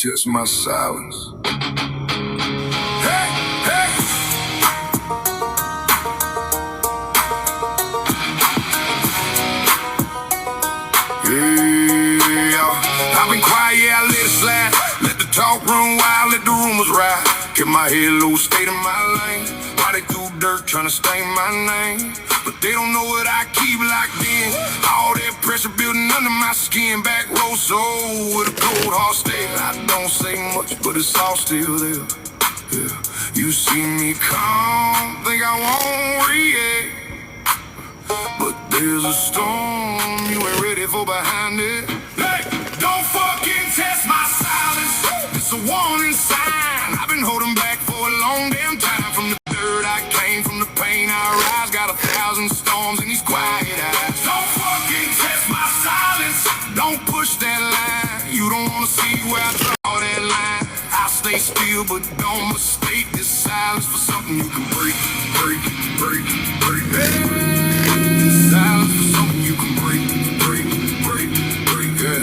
test my silence. Hey, hey. Yeah, I've been quiet, yeah, I let it slide. Let the talk run wild, let the rumors ride. Kept my head low, stayed in my lane. Why they threw dirt trying to stain my name? But they don't know what I keep locked in. All that pressure building under my skin. Back row soul with a cold heart stay. I don't say much, but it's all still there. Yeah. You see me calm, think I won't react. But there's a storm you ain't ready for behind it. Hey, don't fucking test my silence. It's a warning sign. I've been holding back for a long damn time. From the dirt I came, from the pain I rise. Got 1,000 storms in these quiet eyes. Don't fucking test my silence. Don't push that line. You don't wanna see where I draw that line. I'll stay still, but don't mistake this silence for something you can break, break, break, break. Hey. Silence for something you can break, break, break, break. Yeah.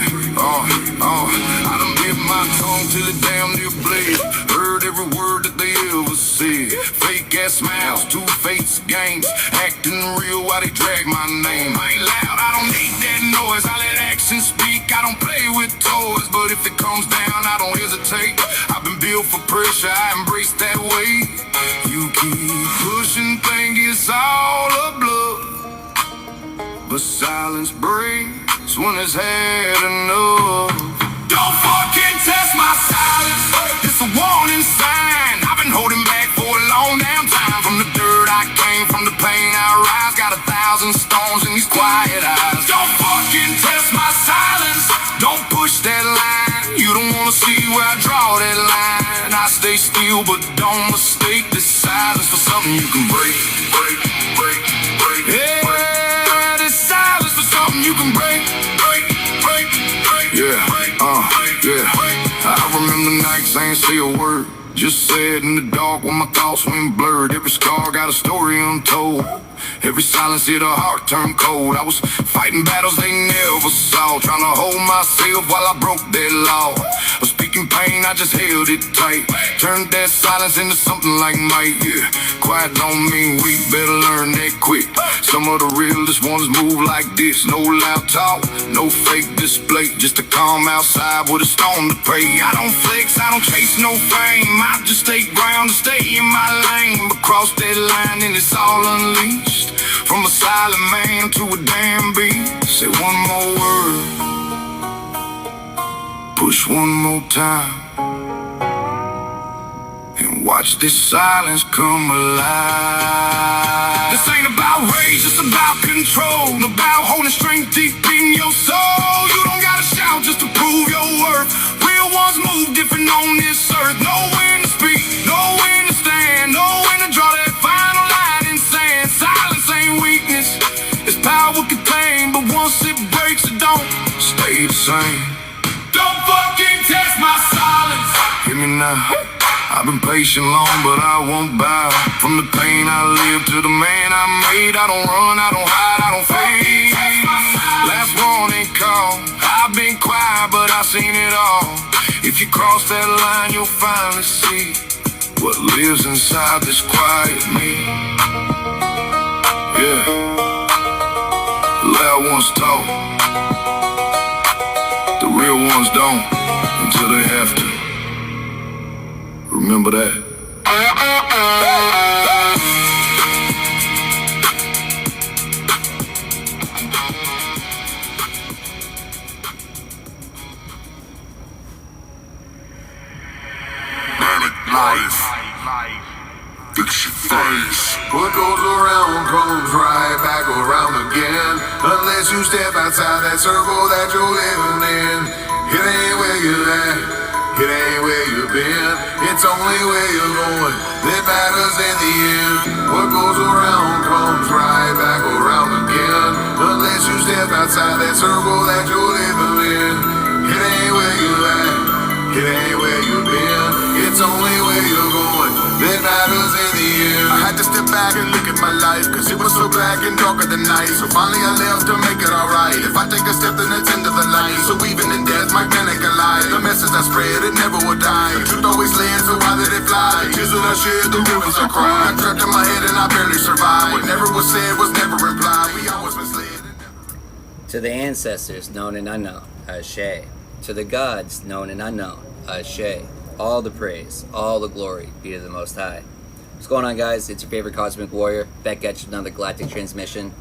I done bit my tongue till it damn near bled. Heard every word that they ever said. Fake ass smiles, two-faced games. Acting real while they drag my name. I ain't loud, I don't need that noise. I let action speak, I don't play with toys. But if it comes down, I don't hesitate. I've been built for pressure, I embrace that weight. You keep pushing, think it's all a bluff. But silence breaks when it's had enough. Don't fucking test my silence. It's a warning sign. I've been holding back for a long damn time. From the dirt I came, from the pain I rise. Got 1,000 storms in these quiet eyes. Don't fucking test my silence. Don't push that line. You don't wanna see where I draw that line. I stay still, but don't mistake this silence for something you can break, break, break, break. Yeah. You can break, break, break, break. Yeah, yeah. I remember nights I ain't say a word. Just sat in the dark when my thoughts went blurred. Every scar got a story untold. Every silence hit a heart turned cold. I was fighting battles they never saw. Trying to hold myself while I broke that law. I was speaking pain, I just held it tight. Turned that silence into something like might. Yeah, quiet don't mean weak, better learn that quick. Some of the realest ones move like this. No loud talk, no fake display. Just a calm outside with a stone to pray. I don't flex, I don't chase no fame. I just stay grounded, stay in my lane. But cross that line and it's all unleashed. From a silent man to a damn beast. Say one more word, push one more time, and watch this silence come alive. This ain't about rage, it's about control. About holding strength deep in your soul. You don't gotta shout just to prove your worth. Real ones move different on this earth. Know when to speak, know when to stand, know when to draw that final line in sand. Silence ain't weakness, it's power contained. But once it breaks, it don't stay the same. Don't fucking test my silence. Hear me now. I've been patient long, but I won't bow. From the pain I live to the man I made. I don't run, I don't hide, I don't fade. Last warning call. I've been quiet, but I've seen it all. If you cross that line, you'll finally see what lives inside this quiet me. Yeah. Loud ones talk, the real ones don't, until they have to. Remember that. Life. Fiction face. What goes around comes right back around again. Unless you step outside that circle that you're living in. It ain't where you're at, it ain't where you've been. It's only where you're going that matters in the end. What goes around comes right back around again. Unless you step outside that circle that you're living in. It ain't where you're at, it ain't where you've been. It's only where you're going that matters in the end. I had to step back and look at my life, cause it was so black and darker than night. So finally I left to make it alright. If I take a step then it's into the light. So even in death my panic can lie. The message that's spread, it never would die. The truth always lands, so why did it fly? Tears that I shed, the rivers I cried. I trapped in my head and I barely survived. What never was said was never implied. We always misled. To the ancestors, known and unknown, Ashe. To the gods, known and unknown, Ashe. All the praise, all the glory be to the Most High. What's going on, guys? It's your favorite Cosmic Warrior, back at you with another Galactic Transmission.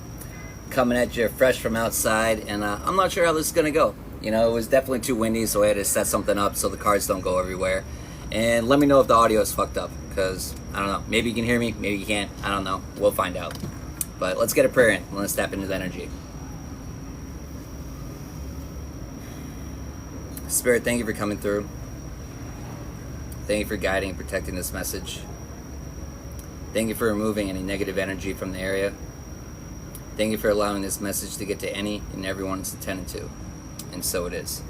Coming at you fresh from outside, and I'm not sure how this is going to go. You know, it was definitely too windy, so I had to set something up so the cards don't go everywhere. And let me know if the audio is fucked up, because, I don't know, maybe you can hear me, maybe you can't, I don't know, we'll find out. But let's get a prayer in, let's tap into the energy. Spirit, thank you for coming through. Thank you for guiding and protecting this message. Thank you for removing any negative energy from the area. Thank you for allowing this message to get to any and everyone it's intended to. And so it is.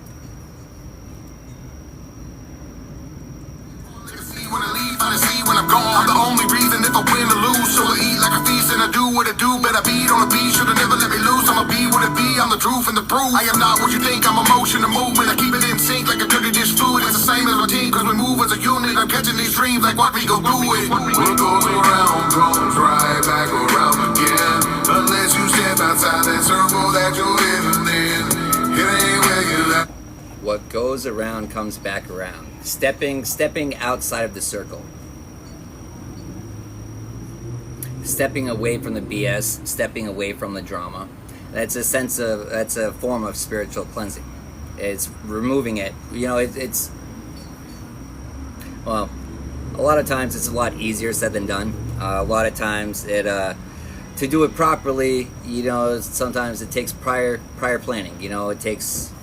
When I leave, I see when I'm gone. I'm the only reason if I win or lose. So I eat like a feast and I do what I do. Better beat on the beat, should've never let me lose. I'ma be what it be, I'm the truth and the proof. I am not what you think, I'm emotion and movement. I keep it in sync like a dirty dish food. It's the same as my team, cause we move as a unit. I'm catching these dreams like what we go do it. What goes around comes right back around again. Unless you step outside that circle that you're living in. It ain't where you left. What goes around comes back around. Stepping outside of the circle. Stepping away from the BS, stepping away from the drama. That's a form of spiritual cleansing. It's removing it. You know, it's well, a lot of times it's a lot easier said than done. A lot of times to do it properly, you know, sometimes it takes prior planning. You know, it takes.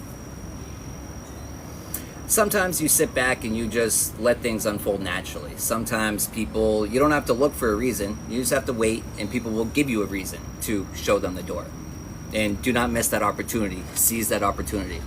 Sometimes you sit back and you just let things unfold naturally. Sometimes people, you don't have to look for a reason. You just have to wait, and people will give you a reason to show them the door. And do not miss that opportunity. Seize that opportunity.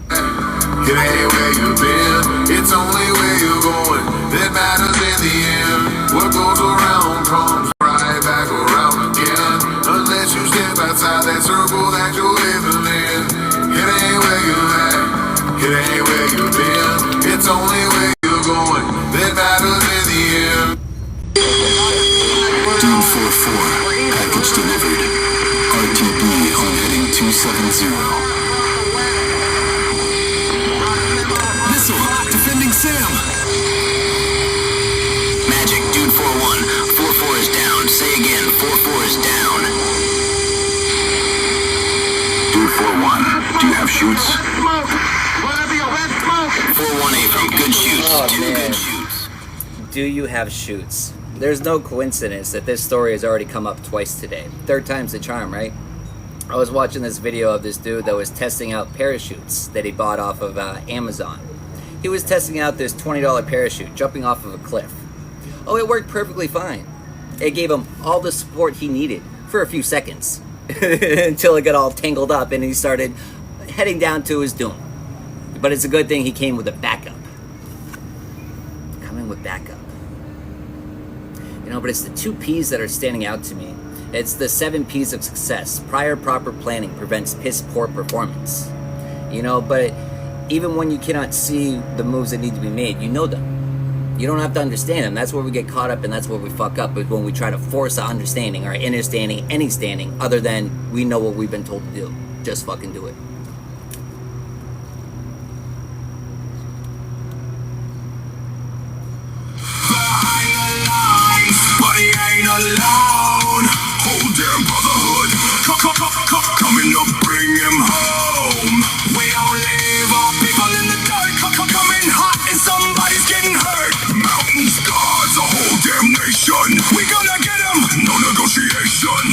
It ain't where you've been, it's only where you're going. That matters in the end. What goes around comes right back around again. Unless you step outside that circle that you're living in. It ain't where you're at, it ain't where you've been. It's only where you're going. That matters in the end. Dune 4-4, package delivered. RTB on heading 270. Defending Sam. Magic, Dude 4-1. 4-4 is down. Say again, 4-4 is down. Dude 4-1, do you have shoots? 4-1 April, good shoots. Oh, Two man. good shoots. Do you have shoots? There's no coincidence that this story has already come up twice today. Third time's the charm, right? I was watching this video of this dude that was testing out parachutes that he bought off of Amazon. He was testing out this $20 parachute, jumping off of a cliff. Oh, it worked perfectly fine. It gave him all the support he needed for a few seconds until it got all tangled up and he started heading down to his doom. But it's a good thing he came with a backup. Coming with backup. You know, but it's the 2 P's that are standing out to me. It's the 7 P's of success. Prior proper planning prevents piss poor performance. You know, but even when you cannot see the moves that need to be made, you know them. You don't have to understand them. That's where we get caught up and that's where we fuck up, is when we try to force our understanding or understanding any standing other than we know what we've been told to do. Just fucking do it. But he ain't alone. Hold damn brotherhood. Coming to bring him home. We don't leave our people in the dirt. Coming hot and somebody's getting hurt. Mountains, gods, a whole damn nation. We gonna get him. No negotiation.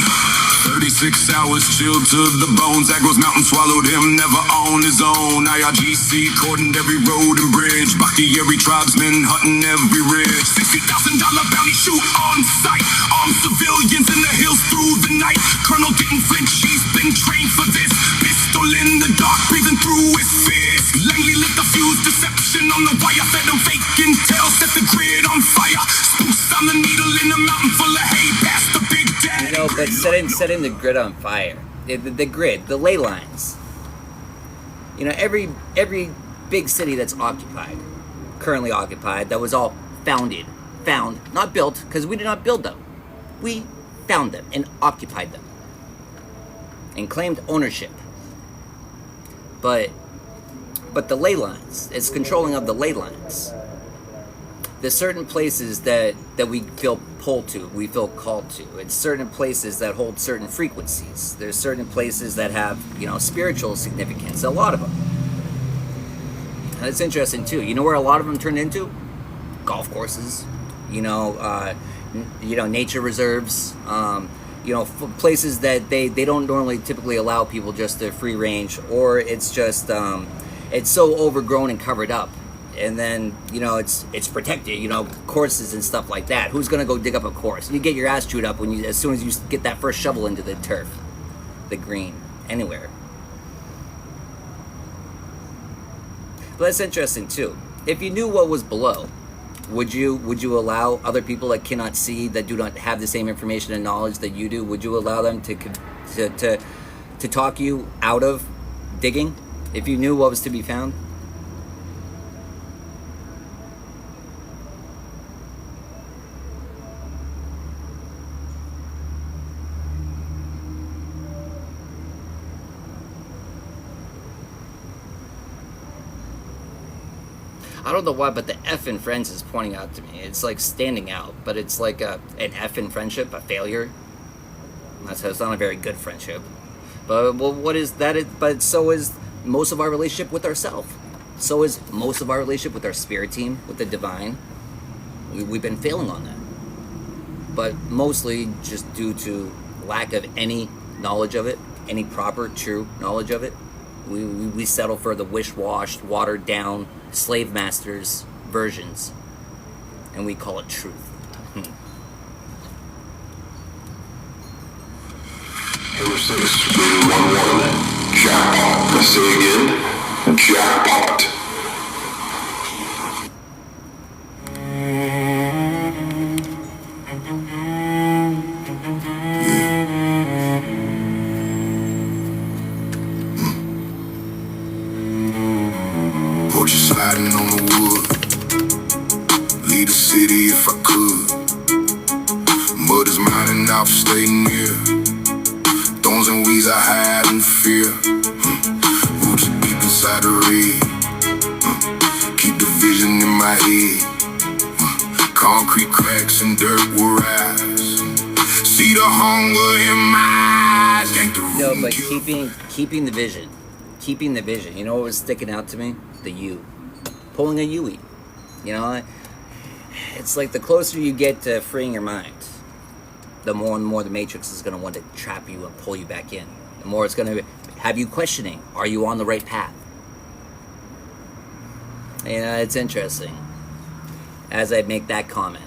36 hours chilled to the bones. Agros Mountain swallowed him, never on his own. IRGC cordoned every road and bridge. Bakhtiari tribesmen hunting every ridge. $60,000 bounty shoot on sight. Armed civilians in the hills through the night. Colonel didn't flinch, he's been trained for this. Pistol in the dark, breathing through his fist. Langley lit the fuse, deception on the wire. Fed them fake intel, set the grid on fire. Spooks on the needle in a mountain full of hay. Past the big daddy. You know, but setting the grid on fire the grid, the ley lines. You know, every big city that's occupied, currently occupied, that was all found, not built, because we did not build them. We found them and occupied them and claimed ownership. But the ley lines, it's controlling of the ley lines. There's certain places that we feel pulled to, we feel called to. It's certain places that hold certain frequencies. There's certain places that have, you know, spiritual significance, a lot of them. And it's interesting too. You know where a lot of them turn into? Golf courses, you know, nature reserves, you know, places that they don't normally typically allow people just to free range, or it's just, it's so overgrown and covered up. And then, you know, it's protected, you know, courses and stuff like that. Who's going to go dig up a course? You get your ass chewed up as soon as you get that first shovel into the turf, the green, anywhere. But that's interesting too. If you knew what was below, would you allow other people that cannot see, that do not have the same information and knowledge that you do, would you allow them to talk you out of digging if you knew what was to be found? I don't know why, but the F in friends is pointing out to me. It's like standing out, but it's like an F in friendship, a failure. So it's not a very good friendship. But well, what is that? But so is most of our relationship with ourselves. So is most of our relationship with our spirit team, with the divine. We've been failing on that. But mostly just due to lack of any knowledge of it, any proper, true knowledge of it. We settle for the wish-washed, watered-down, slave masters versions, and we call it truth. Number 6, 311. Jackpot. Let's say again. Jackpot. Porch is sliding on the wood. Leave the city if I could. Mud is mining off, stay near. Thorns and weeds I hide in fear. Roots deep inside the red. Keep the vision in my head. Concrete cracks and dirt will rise. See the hunger in my eyes. Yank the No, room, but kill. keeping the vision. Keeping the vision. You know what was sticking out to me? The U. Pulling a Yui. You know, it's like the closer you get to freeing your mind, the more and more the Matrix is going to want to trap you and pull you back in. The more it's going to have you questioning, are you on the right path? You know, it's interesting. As I make that comment,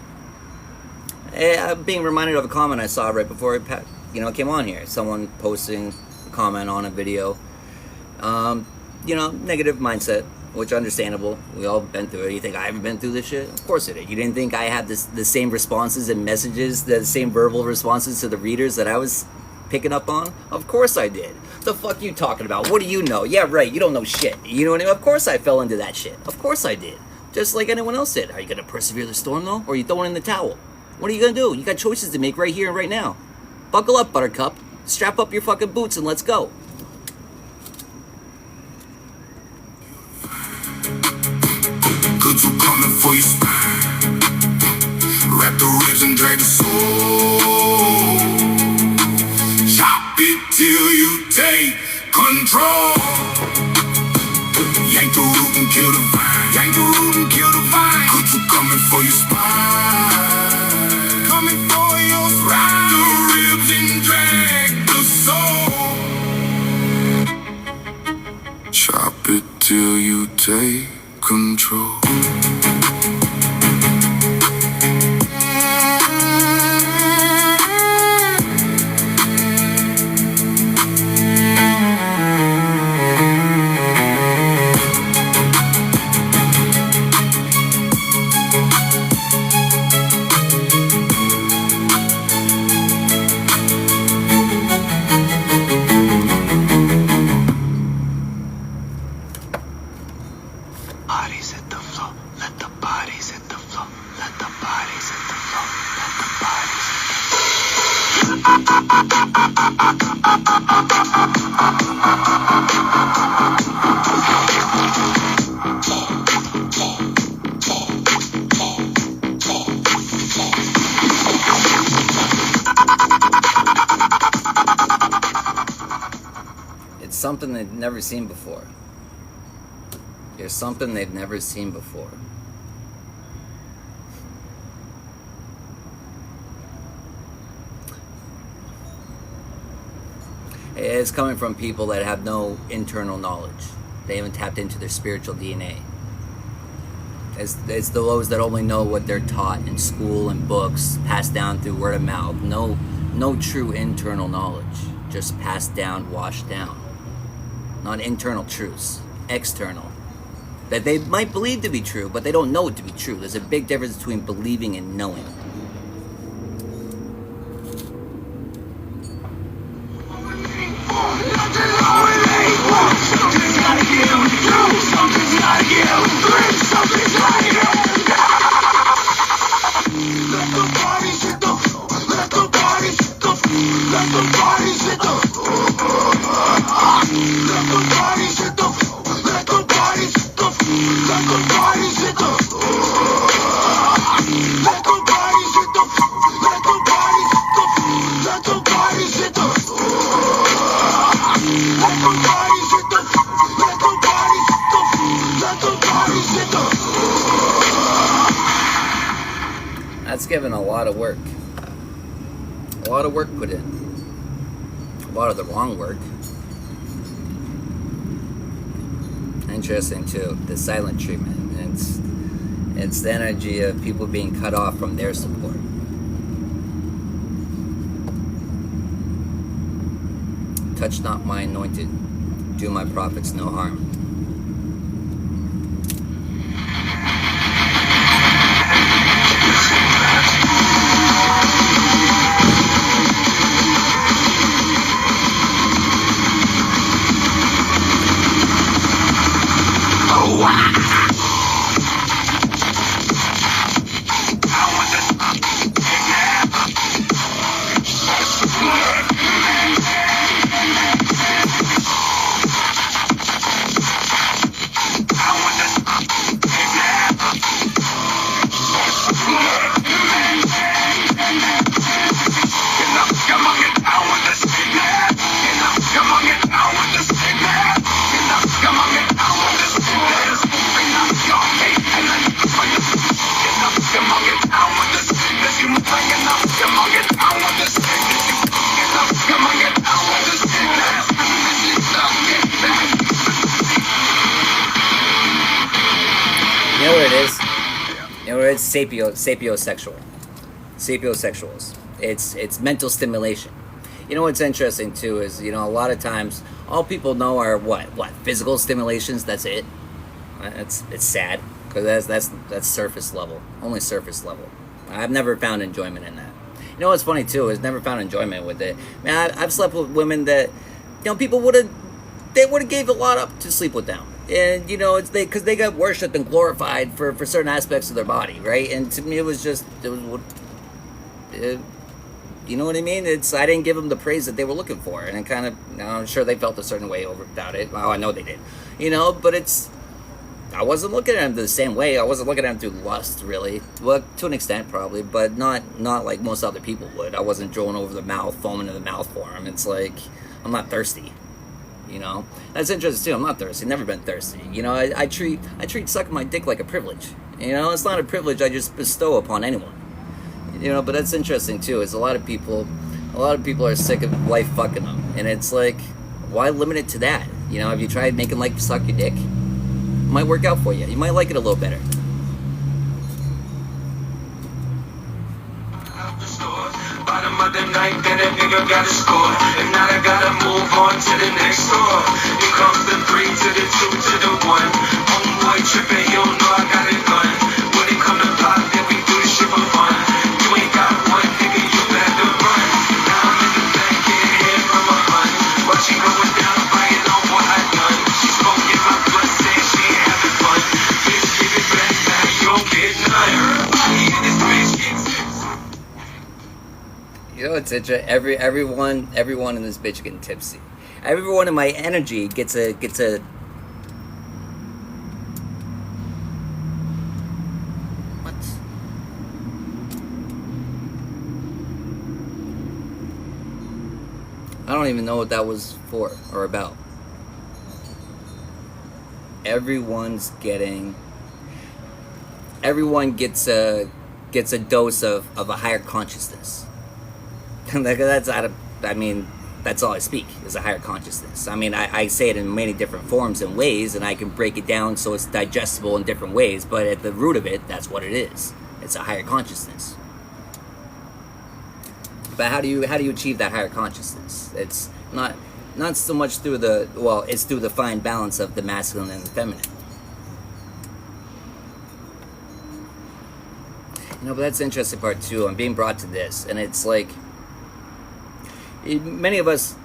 I'm being reminded of a comment I saw right before it came on here. Someone posting a comment on a video. You know, negative mindset, which understandable. We all been through it. You think I haven't been through this shit? Of course I did. You didn't think I had the same responses and messages, the same verbal responses to the readers that I was picking up on? Of course I did. The fuck you talking about? What do you know? Yeah, right. You don't know shit. You know what I mean? Of course I fell into that shit. Of course I did. Just like anyone else did. Are you gonna persevere the storm though, or are you throwing in the towel? What are you gonna do? You got choices to make right here and right now. Buckle up, Buttercup. Strap up your fucking boots and let's go. Goods are coming for your spine. Wrap the ribs and drag the soul. Chop it till you take control. Yank the root and kill the vine. Yank the root and kill the vine. Goods are coming for your spine. Coming for your spine. Wrap the ribs and drag the soul. Chop it till you take control. something they've never seen before. There's something they've never seen before. It's coming from people that have no internal knowledge. They haven't tapped into their spiritual DNA. It's those that only know what they're taught in school and books, passed down through word of mouth. No true internal knowledge. Just passed down, washed down. Not internal truths. External. That they might believe to be true, but they don't know it to be true. There's a big difference between believing and knowing. That's given a lot of work. A lot of work put in. A lot of the wrong work. Interesting too, the silent treatment. It's the energy of people being cut off from their support. Touch not my anointed, do my prophets no harm. You know what it is? You know what it is? Sapiosexual. Sapiosexuals. It's mental stimulation. You know what's interesting too is, a lot of times all people know are what physical stimulations. That's it. It's sad because that's surface level, only surface level. I've never found enjoyment in that. You know what's funny too is never found enjoyment with it. Man, I've slept with women that people would have gave a lot up to sleep with them. And it's because they got worshipped and glorified for certain aspects of their body, right? And to me, you know what I mean? I didn't give them the praise that they were looking for, and it kind of, I'm sure they felt a certain way about it. Well, I know they did, but I wasn't looking at them the same way. I wasn't looking at them through lust, really. Well, to an extent, probably, but not like most other people would. I wasn't drooling over the mouth, foaming in the mouth for them. It's like, I'm not thirsty. That's interesting too. I'm not thirsty. Never been thirsty. I treat sucking my dick like a privilege. It's not a privilege I just bestow upon anyone. But that's interesting too. Is a lot of people are sick of life fucking them, and it's like, why limit it to that? Have you tried making life suck your dick? It might work out for you. You might like it a little better. Bottom of the night, then that nigga got a score. And now I gotta move on to the next door. Here comes the 3 to the 2 to the 1. Homeboy trippin', you don't know I got a gun. When it come to pop, then we do this shit for fun. You ain't got one, nigga, you better run. Now I'm in the back, getting head from a hun. While she going down, fighting on what I done. She smoking my blood, saying she ain't having fun. Bitch, give it back, now you don't get none. Everybody in this bitch gets it. It's everyone in this bitch getting tipsy. Everyone in my energy gets a what? I don't even know what that was for or about. everyone gets a dose of a higher consciousness. That's all I speak, is a higher consciousness. I mean, I say it in many different forms and ways, and I can break it down so it's digestible in different ways, but at the root of it, that's what it is. It's a higher consciousness. But how do you achieve that higher consciousness? It's not so much through it's through the fine balance of the masculine and the feminine. But that's the interesting part too. I'm being brought to this, and it's like, many of us,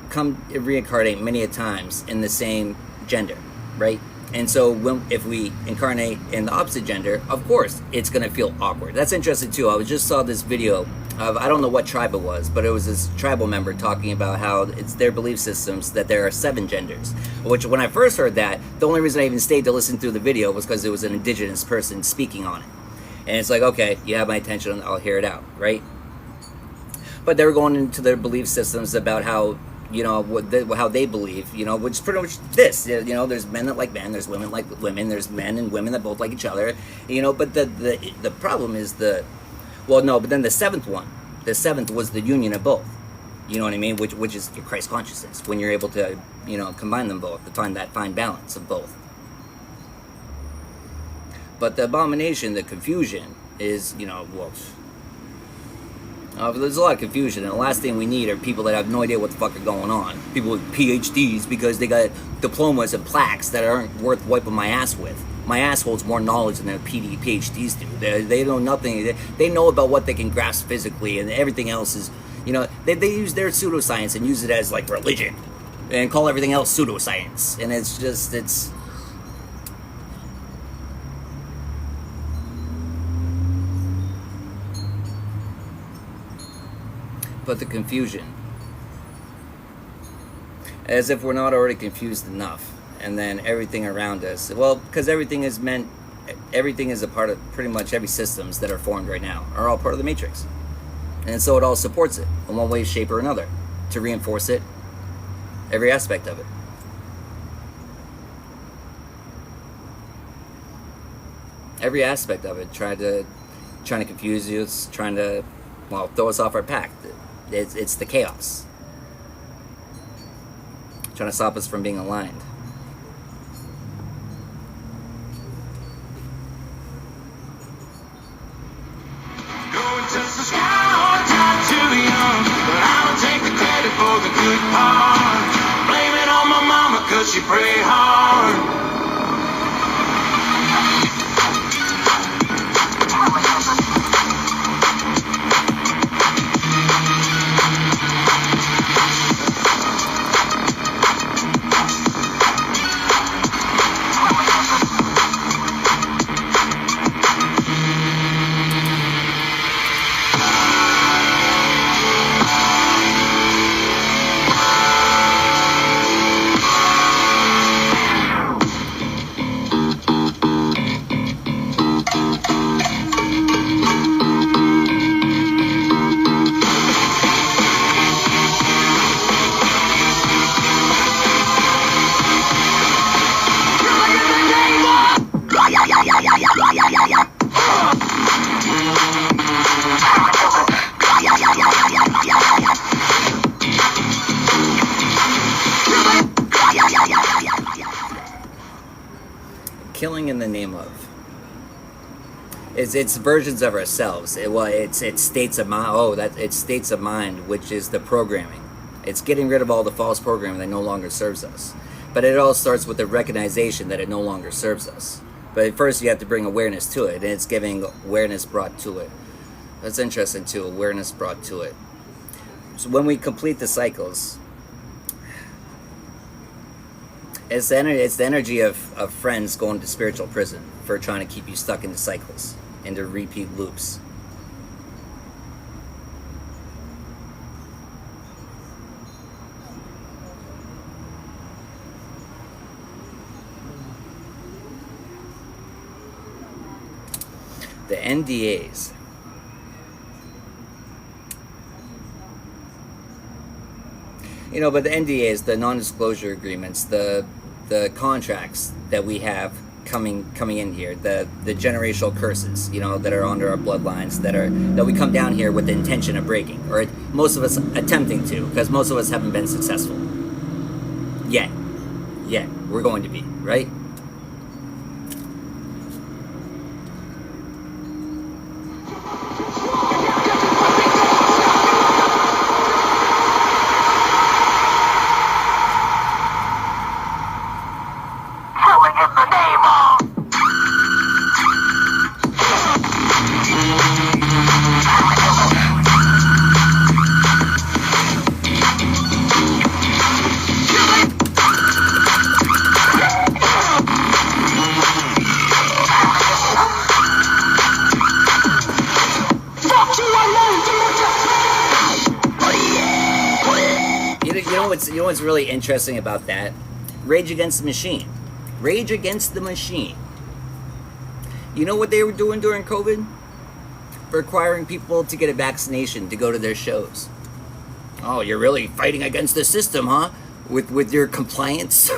come reincarnate many a times in the same gender, right? And so if we incarnate in the opposite gender, of course, it's going to feel awkward. That's interesting too. I just saw this video of, I don't know what tribe it was, but it was this tribal member talking about how it's their belief systems that there are 7 genders. Which, when I first heard that, the only reason I even stayed to listen through the video was because it was an indigenous person speaking on it. And it's like, okay, you have my attention, I'll hear it out, right? But they were going into their belief systems about how, how they believe, which is pretty much this. There's men that like men, there's women like women, there's men and women that both like each other, but the problem is but then the 7th one, the 7th was the union of both. You know what I mean? Which is your Christ consciousness, when you're able to, combine them both, to find that fine balance of both. But the abomination, the confusion is, there's a lot of confusion, and the last thing we need are people that have no idea what the fuck are going on. People with PhDs because they got diplomas and plaques that aren't worth wiping my ass with. My ass holds more knowledge than their PhDs do. They know nothing. They know about what they can grasp physically, and everything else is, they use their pseudoscience and use it as like religion, and call everything else pseudoscience. And it's but the confusion, as if we're not already confused enough, and then everything around us, because everything is a part of pretty much every systems that are formed right now are all part of the matrix, and so it all supports it in one way, shape, or another to reinforce it, every aspect of it. Every aspect of it, trying to confuse you, it's trying to throw us off our path. It's the chaos, trying to stop us from being aligned. Go and touch the sky on top too young, but I don't take the credit for the good part. Blame it on my mama 'cause she prayed hard. Killing in the name of. It's versions of ourselves. It's states of mind. It's states of mind, which is the programming. It's getting rid of all the false programming that no longer serves us. But it all starts with the recognition that it no longer serves us. But first you have to bring awareness to it, and it's giving awareness brought to it. That's interesting too, awareness brought to it. So when we complete the cycles, it's the energy of friends going to spiritual prison for trying to keep you stuck in the cycles, into repeat loops. The NDAs. But the NDAs, the non-disclosure agreements, the the contracts that we have coming in here, the generational curses, you know, that are under our bloodlines, that we come down here with the intention of breaking, or most of us attempting to, because most of us haven't been successful yet. We're going to be, right? You know what's really interesting about that? Rage Against the Machine. Rage Against the Machine. You know what they were doing during COVID? Requiring people to get a vaccination to go to their shows. Oh, you're really fighting against the system, huh? With your compliance?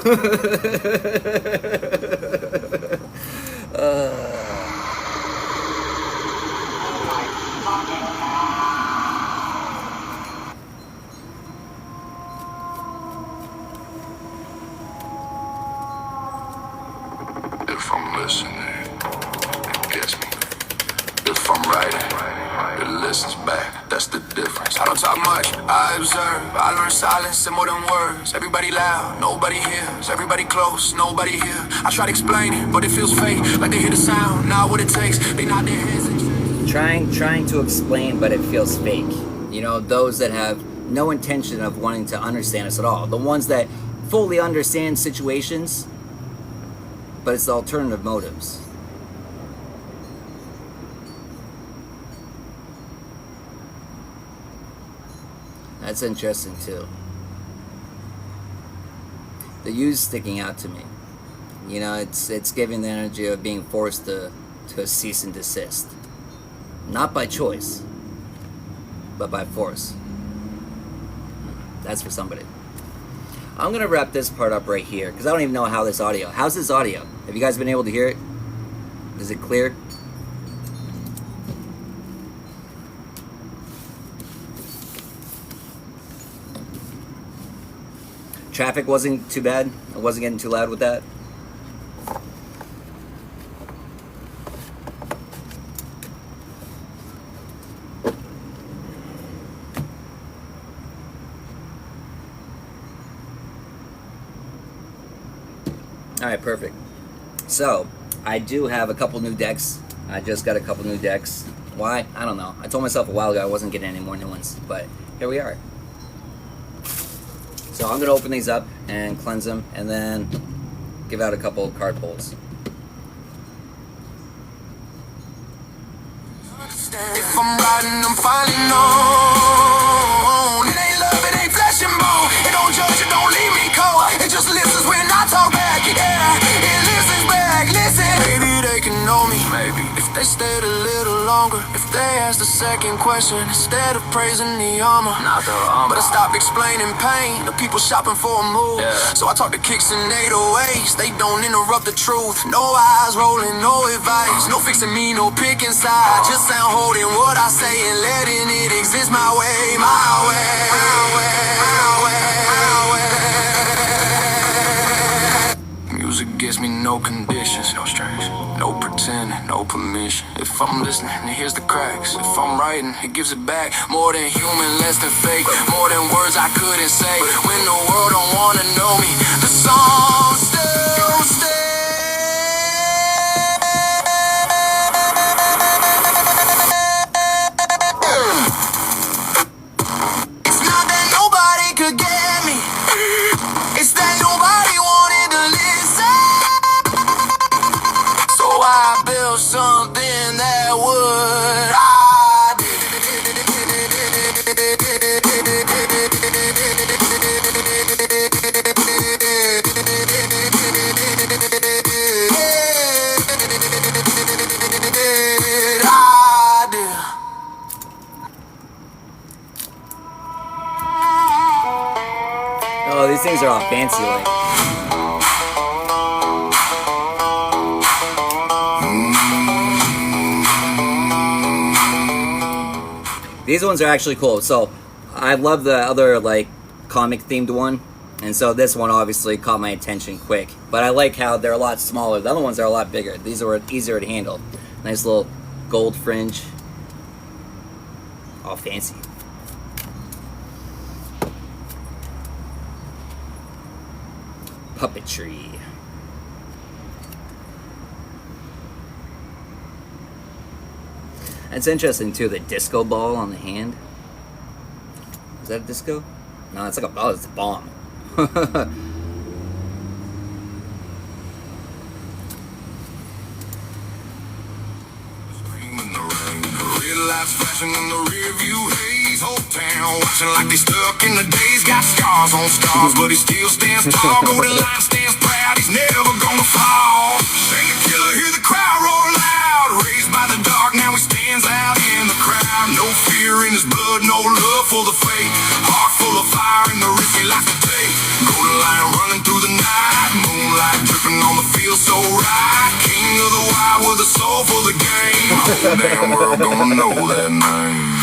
If I'm listening, it gets me. If I'm writing, it listens back. That's the difference. I don't talk much, I observe. I learn silence and more than words. Everybody loud, nobody hears. Everybody close, nobody here. I try to explain it, but it feels fake. Like they hear the sound, not what it takes. They nod their heads and Trying to explain, but it feels fake. You know, those that have no intention of wanting to understand us at all. The ones that fully understand situations, but it's the alternative motives. That's interesting too. The U's sticking out to me. You know, it's giving the energy of being forced to cease and desist. Not by choice, but by force. That's for somebody. I'm going to wrap this part up right here, because I don't even know how this audio... How's this audio? Have you guys been able to hear it? Is it clear? Traffic wasn't too bad? I wasn't getting too loud with that? Alright, perfect. So, I do have a couple new decks. I just got a couple new decks. Why? I don't know. I told myself a while ago I wasn't getting any more new ones, but here we are. So I'm going to open these up and cleanse them, and then give out a couple of card pulls. If I'm riding, I'm finally known. It ain't love, it ain't flesh and bone. It don't judge, it don't leave me cold. It just listens when I talk back, yeah. It listens back, listen. Maybe they can know me, maybe. If they stayed a little longer. If they asked a second question instead of praising the armor. Not the armor. But I stopped explaining pain. The people shopping for a move. Yeah. So I talk to kicks and 808s. They don't interrupt the truth. No eyes rolling, no advice. No fixing me, no picking sides. Just sound holding what I say and letting it exist my way, my way, my way, my way, my way. Music gives me no conditions, no strings, no pretending, no permission. If I'm listening, then here's the cracks. If I'm writing, it gives it back. More than human, less than fake. More than words I couldn't say. When the world don't wanna know me, the song still stays. It's not that nobody could get me. It's that nobody wanted to listen. So I built something that would. Oh, these things are all fancy like. These ones are actually cool. So I love the other like comic themed one, and so this one obviously caught my attention quick. But I like how they're a lot smaller. The other ones are a lot bigger. These are easier to handle. Nice little gold fringe. All fancy. Puppetry. It's interesting too, the disco ball on the hand. Is that a disco? No, it's like a, oh, it's a bomb. Red lights flashing in the rear view haze. Whole town watching like they stuck in the days. Got scars on scars, but he still stands tall. Golden line stands proud, he's never gonna fall. Shane the killer, hear the crowd roar loud. Raised by the dark, now he stands out in the crowd. No fear in his blood, no love for the fate. Heart full of fire and the risk he likes to take. Golden line running through the night. Moonlight dripping on the field so right. King of the wild with a soul for the game. Whole damn world gonna know that name.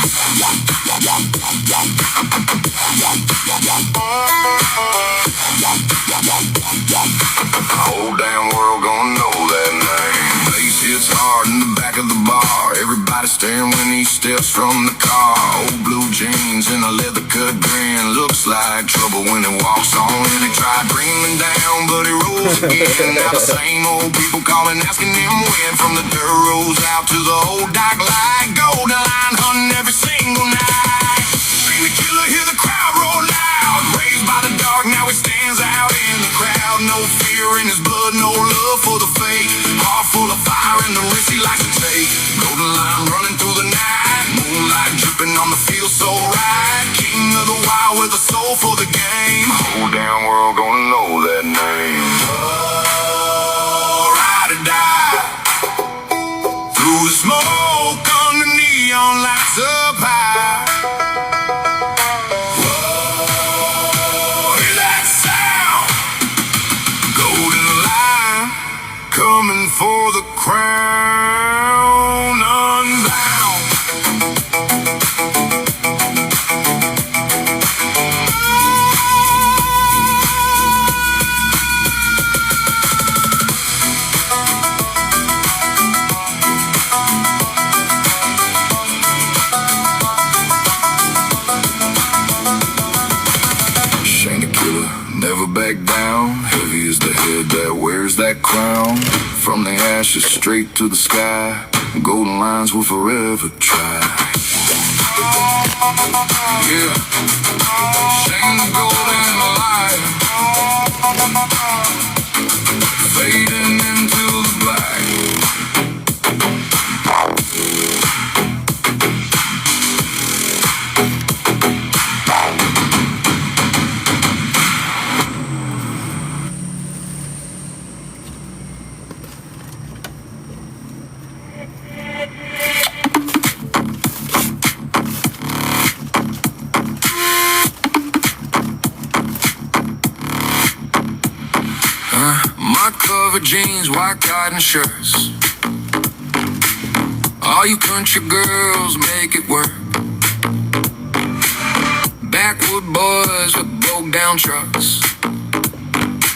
Whole damn world gonna know that name. Bass hits hard in the back of the bar. Everybody staring when he steps from the car. Old blue jeans and a leather cut grin. Looks like trouble when he walks on in. He tried bringing him down, but he rose again. Now the same old people calling, asking him when. From the dirt roads out to the old dock light. Golden line hunting every single night. Seen the killer, hear the crowd roar loud. Raised by the dark, now he stands out in the crowd. No fear in his blood, no love for the fake. Heart full of fire and the risk he likes to take. Golden line running through the night. Moonlight dripping on the field so right. King of the wild with a soul for the game. Whole damn world gonna know that name. Oh, ride or die. Through the smoke on the neon lights up high. Whoa, hear that sound? Golden line coming for the crown. Unbound. Shane the killer, never back down. Heavy is the head that wears that crown. From the ashes straight to the sky. Golden lines will forever try. Yeah, Shane the golden light, fading into the black. My covered jeans, white cotton shirts. All you country girls make it work. Backwood boys with broke down trucks.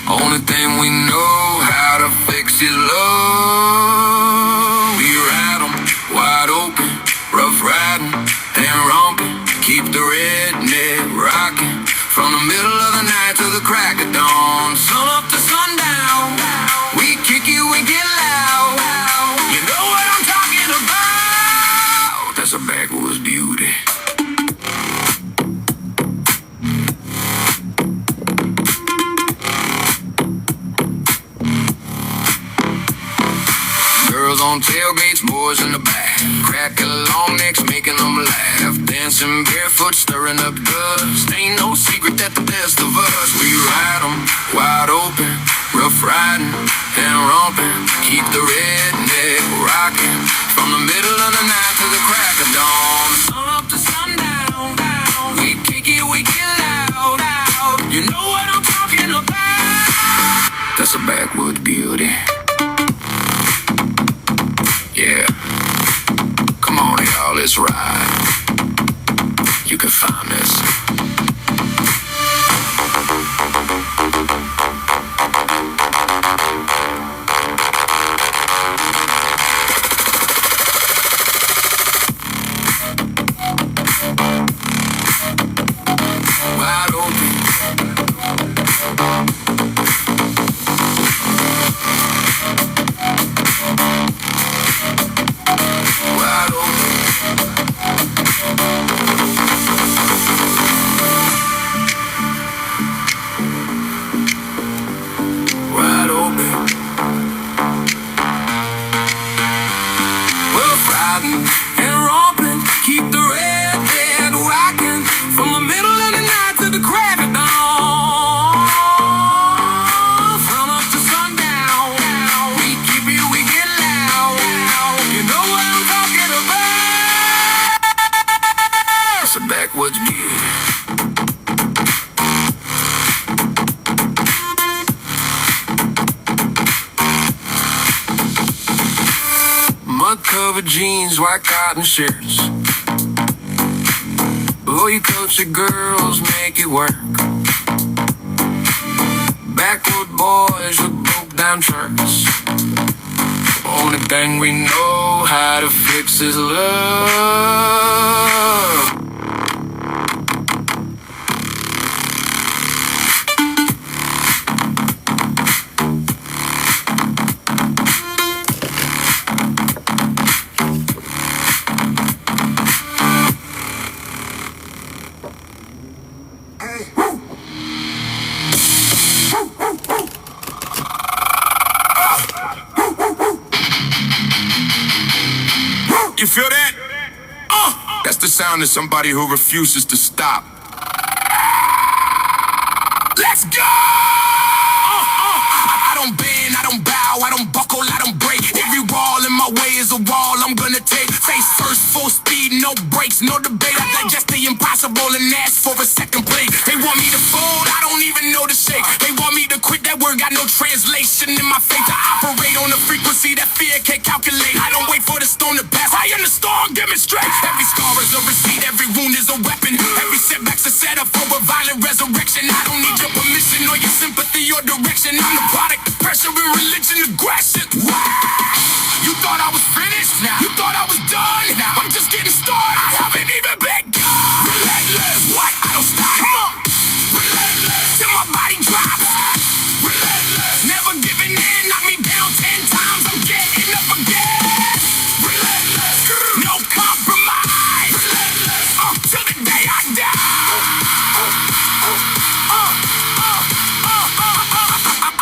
Only thing we know how to fix is love. We ride 'em wide open, rough riding and romping. Keep the redneck rocking. From the middle of the night to the crack of dawn. Sun up to sundown. We kick it, we get loud. You know what I'm talking about? That's a backwoods beauty. Girls on tailgates, boys in the back. Cracking long necks, making them laugh. Dancing barefoot, stirring up dust. Ain't no secret that the best of us. We ride 'em wide open, rough riding and romping. Keep the redneck rocking. From the middle of the night to the crack of dawn. Sun up to sundown. We kick it, we get loud. You know what I'm talking about? That's a backwoods beauty. Yeah. Come on, y'all, let's ride. jeans, white cotton shirts. Oh, you culture girls make it work. Backward boys with broke down trucks. Only thing we know how to fix is love. You feel that? That's the sound of somebody who refuses to stop. Let's go! I don't bend, I don't bow, I don't buckle, I don't break. Every wall in my way is a wall I'm gonna take. Face first, full speed, no brakes, no debate. I digest the impossible and ask for a second plate. They want me to fold, I don't even know the shape. They want me to quit, that word got no translation in my faith. I operate on a frequency that fear can't calculate. I don't wait for the storm to pass, I am the storm, demonstrate. Every scar is a receipt, every wound is a weapon. Every setback's a setup for a violent resurrection. I don't need your permission or your sympathy or direction. I'm the product of pressure and religion, aggression. You thought I was finished? Now you thought I was done? Now I'm just getting started. I haven't even begun. Relentless. What? I don't stop. Come on. Relentless. Till my body drops. Relentless. Never giving in. Knock me down 10 times. I'm getting up again. Relentless. No compromise. Relentless. Till the day I die.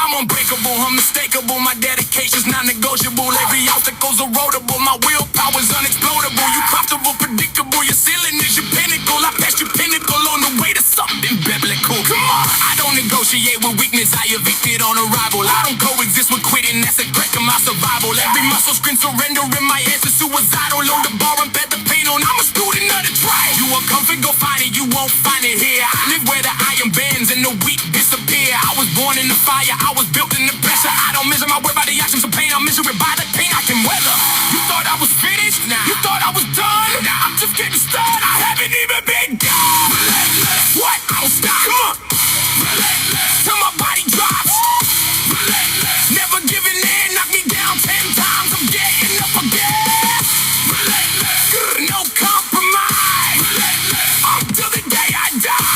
I'm unbreakable, unmistakable. My dedication's non-negotiable. Every obstacle's erodible. My willpower's unexplodable. You comfortable, predictable. Your ceiling is your pinnacle. I passed your pinnacle on the way to something biblical. Come on, I don't negotiate with weakness. I evicted on arrival. I don't coexist with quitting. That's a threat to my survival. Every muscle scream surrender in my hands is suicidal. Load the bar and bet the pain on. I'm a student of the trial. You want comfort, go find it. You won't find it here. I live where the iron bends and the weak disappear. I was born in the fire. I was built in the pressure. I don't measure my worth by the actions of pain. I'm measured by the pain I can weather. You thought I was finished? Now you thought I was done? Now I'm just getting started. I haven't even begun. Relentless. What? I don't stop. Come on. Relentless. Till my body drops. Relentless. Never giving in. Knock me down 10 times. I'm getting up again. Relentless. No compromise. Relentless. Until the day I die.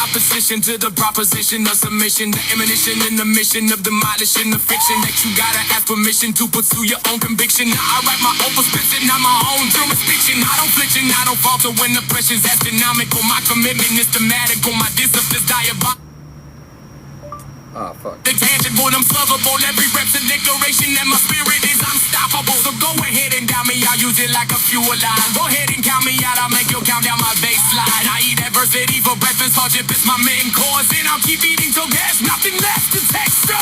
Opposition to the proposition of submission, the ammunition and the mission of demolishing the fiction that you gotta ask permission to pursue your own conviction. Now I write my own prescription, not my own jurisdiction. I don't flinch and I don't falter when the pressure's astronomical. My commitment is thematical, my discipline's diabolical. Oh, fuck. The tangible, I'm slugable. Every rep's a declaration that my spirit is unstoppable. So go ahead and doubt me, I'll use it like a fuel line. Go ahead and count me out, I'll make you count down my baseline. I eat adversity for breakfast, hardship is my main course. And I'll keep eating till there's nothing left to texture.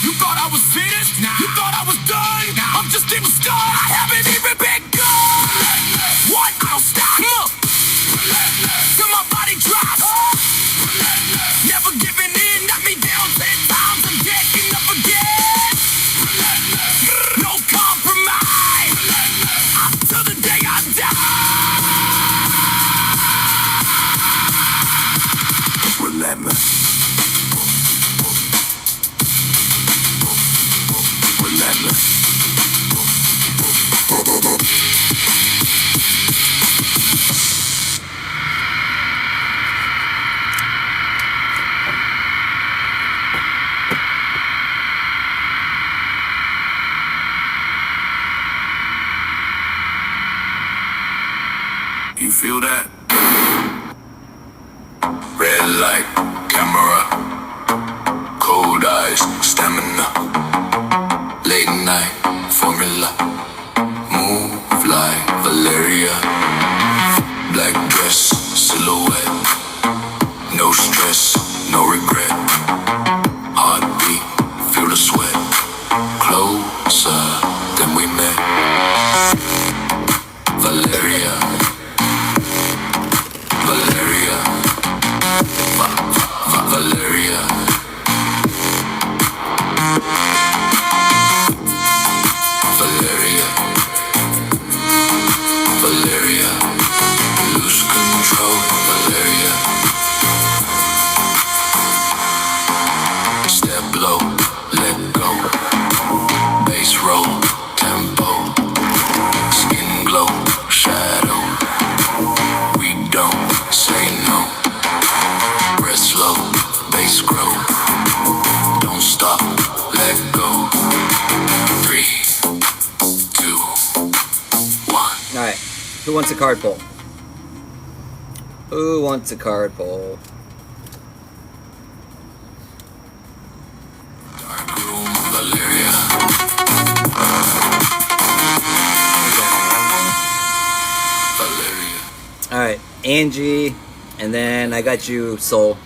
You thought I was finished? Now you thought I was done? Now I'm just getting started. I haven't even begun. Relentless. What? I don't stop. Come on. Relentless. Till my body drops. Relentless. Never giving in. Knock me down 10 times. I'm getting up again. Relentless. No compromise. Relentless. Until the day I die. Relentless. Relentless. You feel that? Red light, camera, cold eyes, stamina, late night, formula, move like Valeria, black dress, silhouette, no stress, no regret, heartbeat, feel the sweat, closer than we met, Valeria. Valeria, Valeria, control, malaria. Step low, let go. Bass roll, tempo. Skin glow, shadow. We don't say no. Breath slow, bass grow. Don't stop, let go. 3, 2, 1. Alright, who wants a card pull? Who wants a card pull? Dark room, malaria. Malaria. Alright, Angie, and then I got you, Soul.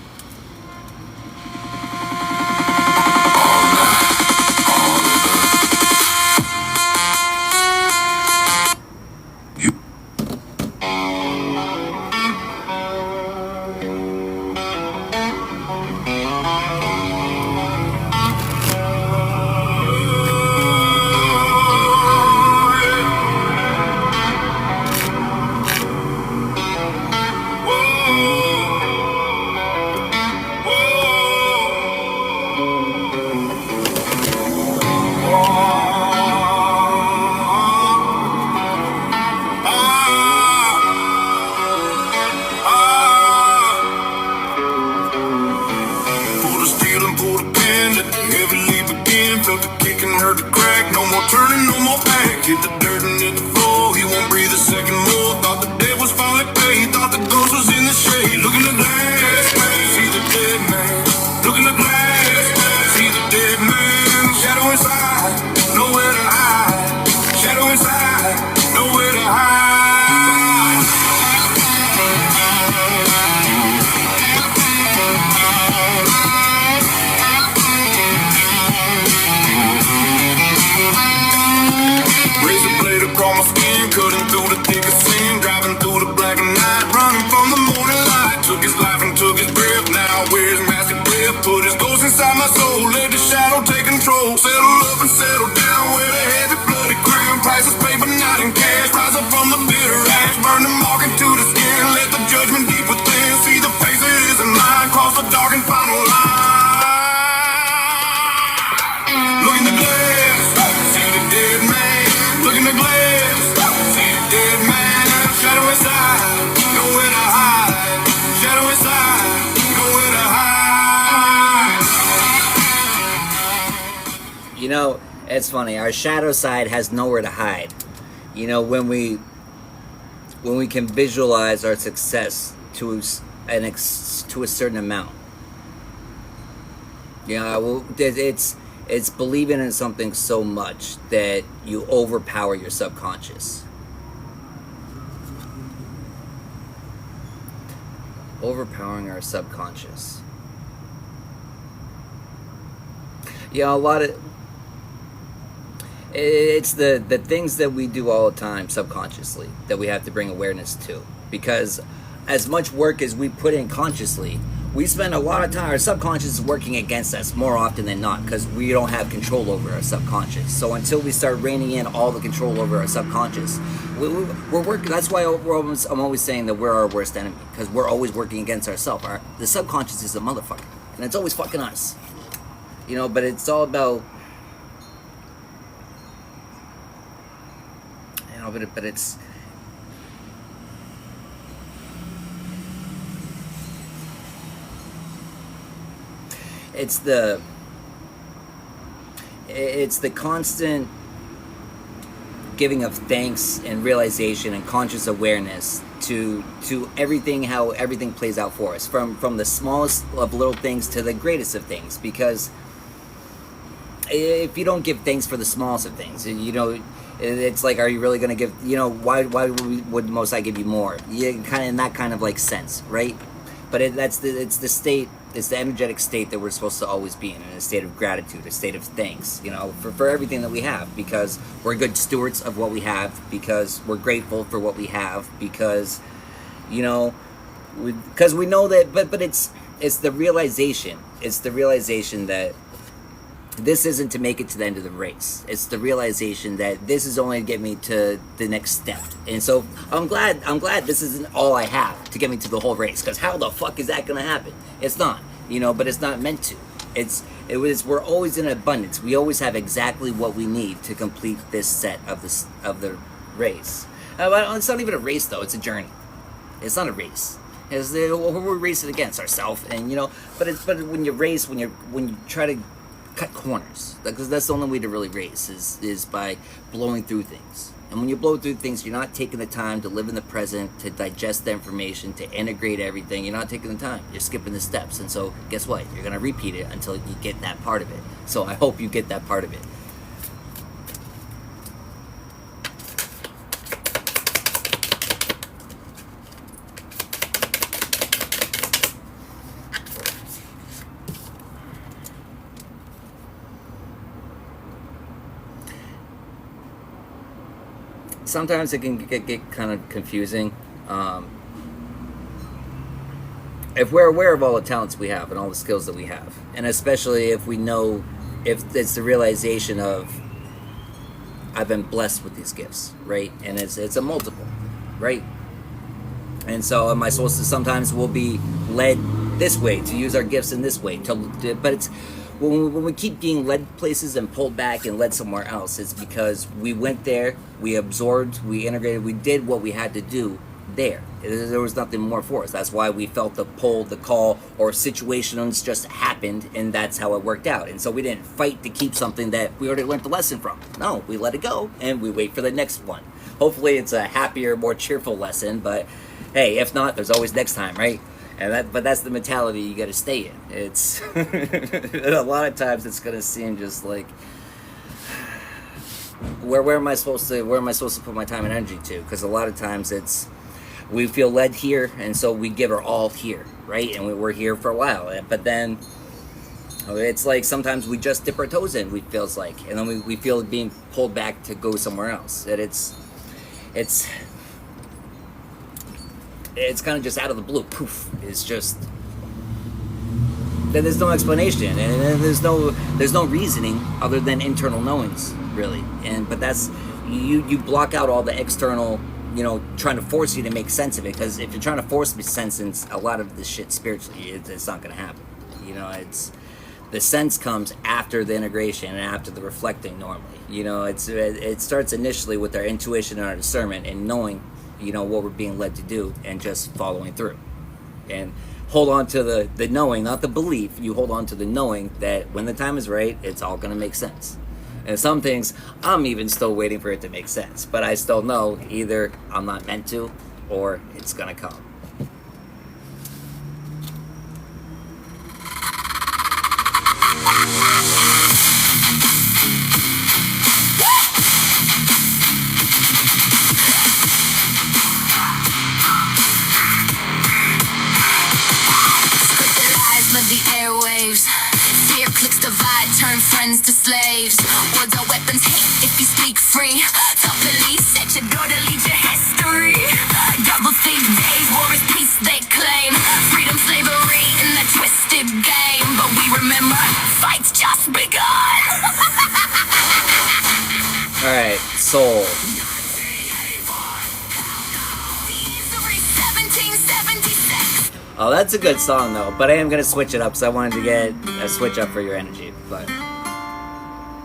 Pull the steel and pull the pin, let the heavy leap again. Felt the kick and heard the crack. No more turning, no more back. Hit the dirt and hit the floor. He won't breathe a second more. Thought the dead was finally paid. Thought the ghost was in the shade. Look in the glass, see the dead man. Look in the glass, see the dead man. Shadow inside, nowhere to hide. Shadow inside, nowhere to hide. Razor blade across my skin, cutting through the thick of sin, driving through the black and night, running from the morning light. Took his life and took his breath. Now wears massive breath. Put his ghost inside my soul. Let the shadow take control. Settle up and settle down where the heavy bloody crown. Prices paid but not in cash. Rise up from the bitter ash. Burn the mark into the skin. Let the judgment deep within. See the face it isn't mine. Cross the dark and final line. Look in the glass, see the dead man. Look in the glass, see the dead man. Shadow inside, nowhere to hide. Shadow inside, nowhere to hide. You know, it's funny. Our shadow side has nowhere to hide. You know, when we can visualize our success to to a certain amount. You know, well, it's believing in something so much that you overpower your subconscious. Overpowering our subconscious. Yeah, a lot of it's the things that we do all the time subconsciously that we have to bring awareness to, because as much work as we put in consciously, we spend a lot of time, our subconscious is working against us more often than not, because we don't have control over our subconscious. So until we start reining in all the control over our subconscious, we're working. That's why I'm always saying that we're our worst enemy, because we're always working against ourselves. The subconscious is a motherfucker, and it's always fucking us. You know, but it's all about, you know, but it's, it's the constant giving of thanks and realization and conscious awareness to everything, how everything plays out for us, from the smallest of little things to the greatest of things. Because if you don't give thanks for the smallest of things, you know, it's like, are you really going to give, you know, why would the Most High give you more? Yeah, kind of in that kind of like sense, right? But it's the state, it's the energetic state that we're supposed to always be in a state of gratitude, a state of thanks, you know, for everything that we have, because we're good stewards of what we have, because we're grateful for what we have, because, you know, because we know that, but it's the realization, that this isn't to make it to the end of the race. It's the realization that this is only to get me to the next step. And so I'm glad this isn't all I have to get me to the whole race, because how the fuck is that going to happen? It's not, but it's not meant to. We're always in abundance. We always have exactly what we need to complete this set of the race. It's not even a race though. It's a journey. It's not a race. We're racing against ourselves, and but when you race, when you try to cut corners, because that's the only way to really race is by blowing through things. And when you blow through things, you're not taking the time to live in the present, to digest the information, to integrate everything. You're not taking the time. You're skipping the steps. And so guess what? You're going to repeat it until you get that part of it. So I hope you get that part of it. Sometimes it can get kind of confusing. If we're aware of all the talents we have and all the skills that we have, and especially if we know, if it's the realization of, I've been blessed with these gifts, right? And it's a multiple, right? And so am I supposed to, sometimes we'll be led this way, to use our gifts in this way, but it's, when we keep being led places and pulled back and led somewhere else, it's because we went there, we absorbed, we integrated, we did what we had to do there. There was nothing more for us. That's why we felt the pull, the call, or situations just happened, and that's how it worked out. And so we didn't fight to keep something that we already learned the lesson from. No, we let it go, and we wait for the next one. Hopefully it's a happier, more cheerful lesson, but hey, if not, there's always next time, right? But that's the mentality you got to stay in. It's a lot of times it's gonna seem just like, where am I supposed to put my time and energy to? Because a lot of times we feel led here, and so we give our all here, right? And we're here for a while, but then it's like sometimes we just dip our toes in. We feels like, and then we feel being pulled back to go somewhere else. That it's kind of just out of the blue. Poof. It's just, there's no explanation, and there's no reasoning other than internal knowings, really. But that's, you block out all the external, trying to force you to make sense of it. Because if you're trying to force sense in a lot of this shit spiritually, it's not going to happen. It's, the sense comes after the integration and after the reflecting normally. It starts initially with our intuition and our discernment and knowing what we're being led to do, and just following through, and hold on to the knowing, not the belief. You hold on to the knowing that when the time is right, it's all going to make sense. And some things I'm even still waiting for it to make sense, but I still know either I'm not meant to, or it's going to come. The airwaves, fear clicks divide, turn friends to slaves. Words are weapons, hate if you speak free. The police at your door to lead your history. Double think days, war is peace they claim. Freedom, slavery in that twisted game. But we remember, fight's just begun. Alright, soul. 1776. Oh, that's a good song though, but I am gonna switch it up because I wanted to get a switch up for your energy. But alright,